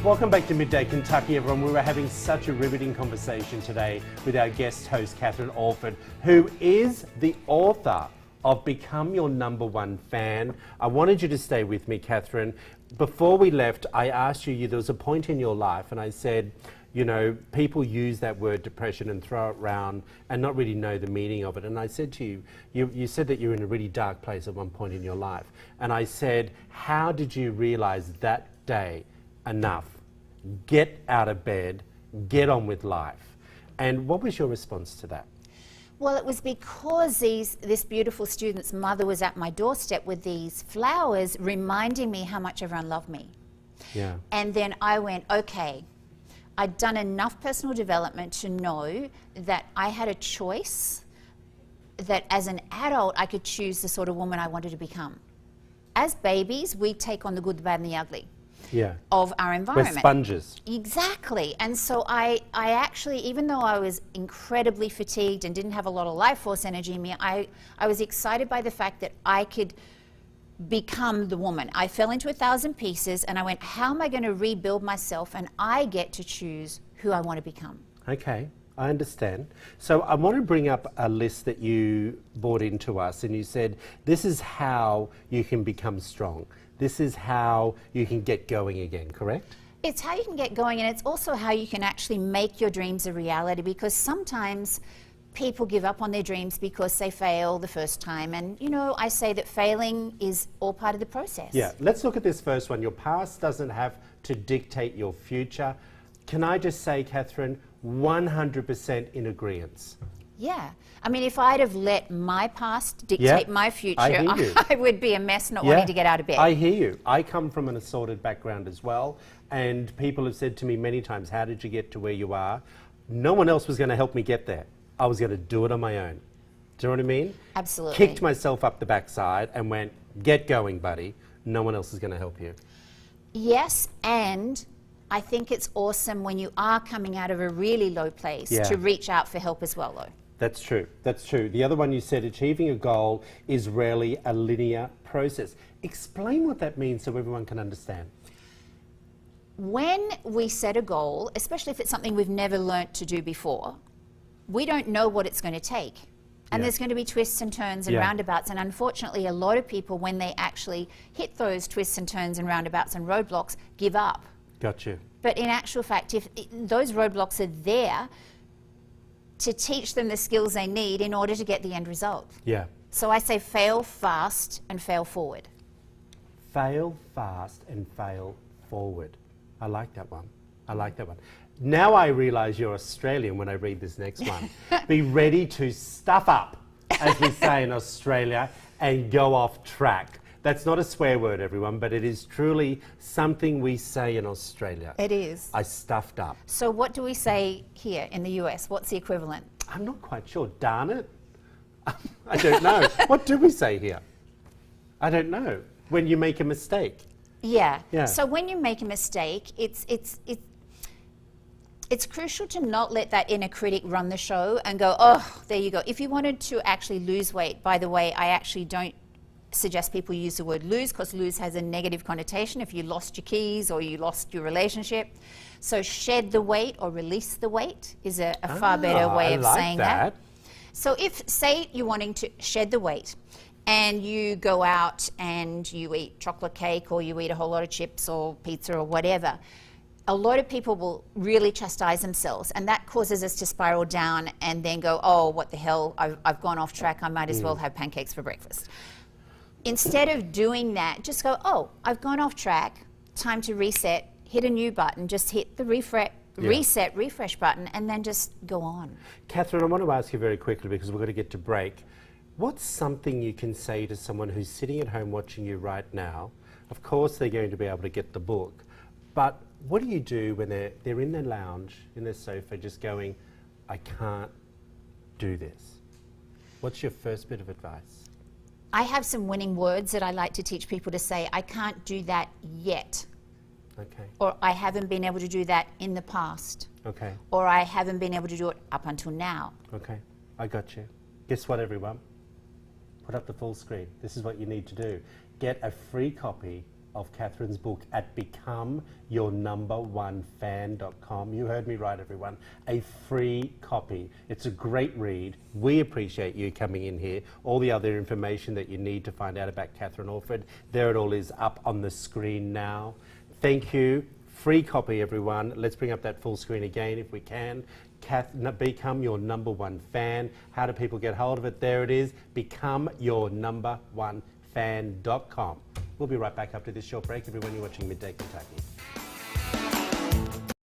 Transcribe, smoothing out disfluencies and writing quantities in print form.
Welcome back to Midday Kentucky, everyone. We were having such a riveting conversation today with our guest host, Kathryn Orford, who is the author of Become Your Number One Fan. I wanted you to stay with me, Kathryn. Before we left, I asked you, there was a point in your life, and I said, you know, people use that word depression and throw it around and not really know the meaning of it. And I said to you, you said that you were in a really dark place at one point in your life. And I said, how did you realize that day, enough, get out of bed, get on with life? And what was your response to that? Well, it was because this beautiful student's mother was at my doorstep with these flowers reminding me how much everyone loved me. Yeah. And then I went, okay, I'd done enough personal development to know that I had a choice, that as an adult I could choose the sort of woman I wanted to become. As babies, we take on the good, the bad and the ugly. Yeah. Of our environment. We're sponges. Exactly. And so I actually, even though I was incredibly fatigued and didn't have a lot of life force energy in me, I was excited by the fact that I could become the woman. I fell into 1,000 pieces and I went, how am I going to rebuild myself? And I get to choose who I want to become. Okay, I understand. So I want to bring up a list that you brought into us, and you said, this is how you can become strong. This is how you can get going again, correct? It's how you can get going, and it's also how you can actually make your dreams a reality, because sometimes people give up on their dreams because they fail the first time. And, you know, I say that failing is all part of the process. Yeah, let's look at this first one. Your past doesn't have to dictate your future. Can I just say, Kathryn, 100% in agreement. Yeah. I mean, if I'd have let my past dictate my future, I would be a mess not wanting to get out of bed. I hear you. I come from an assorted background as well, and people have said to me many times, how did you get to where you are? No one else was going to help me get there. I was going to do it on my own. Do you know what I mean? Absolutely. Kicked myself up the backside and went, get going, buddy. No one else is going to help you. Yes, and I think it's awesome when you are coming out of a really low place to reach out for help as well, though. That's true. That's true. The other one you said, achieving a goal is rarely a linear process. Explain what that means so everyone can understand. When we set a goal, especially if it's something we've never learnt to do before, we don't know what it's going to take. And there's going to be twists and turns and roundabouts. And unfortunately, a lot of people, when they actually hit those twists and turns and roundabouts and roadblocks, give up. Got you. But in actual fact, if those roadblocks are there to teach them the skills they need in order to get the end result. Yeah. So I say fail fast and fail forward. Fail fast and fail forward. I like that one. I like that one. Now I realise you're Australian when I read this next one. Be ready to stuff up, as we say in Australia, and go off track. That's not a swear word, everyone, but it is truly something we say in Australia. It is. I stuffed up. So what do we say here in the US? What's the equivalent? I'm not quite sure. Darn it. I don't know. What do we say here? I don't know. When you make a mistake. Yeah. Yeah. So when you make a mistake, it's crucial to not let that inner critic run the show and go, oh, there you go. If you wanted to actually lose weight, by the way, I actually don't suggest people use the word lose, because lose has a negative connotation if you lost your keys or you lost your relationship. So shed the weight or release the weight is a far better way of saying that. So if, say, you're wanting to shed the weight and you go out and you eat chocolate cake or you eat a whole lot of chips or pizza or whatever, a lot of people will really chastise themselves, and that causes us to spiral down and then go, oh, what the hell, I've gone off track, I might as well have pancakes for breakfast. Instead of doing that, just go, oh, I've gone off track, time to reset, hit a new button, just hit the reset, refresh button, and then just go on. Kathryn, I want to ask you very quickly, because we're going to get to break. What's something you can say to someone who's sitting at home watching you right now? Of course, they're going to be able to get the book, but what do you do when they're in their lounge, in their sofa, just going, I can't do this? What's your first bit of advice? I have some winning words that I like to teach people to say, I can't do that yet. Okay. Or I haven't been able to do that in the past. Okay. Or I haven't been able to do it up until now. Okay, I got you. Guess what, everyone? Put up the full screen. This is what you need to do. Get a free copy of Kathryn's book at becomeyournumberonefan.com. You heard me right, everyone. A free copy. It's a great read. We appreciate you coming in here. All the other information that you need to find out about Kathryn Orford, there it all is up on the screen now. Thank you. Free copy, everyone. Let's bring up that full screen again if we can. Become Your Number One Fan. How do people get hold of it? There it is. becomeyournumberonefan.com. We'll be right back after this short break, everyone. You're watching Midday Kentucky.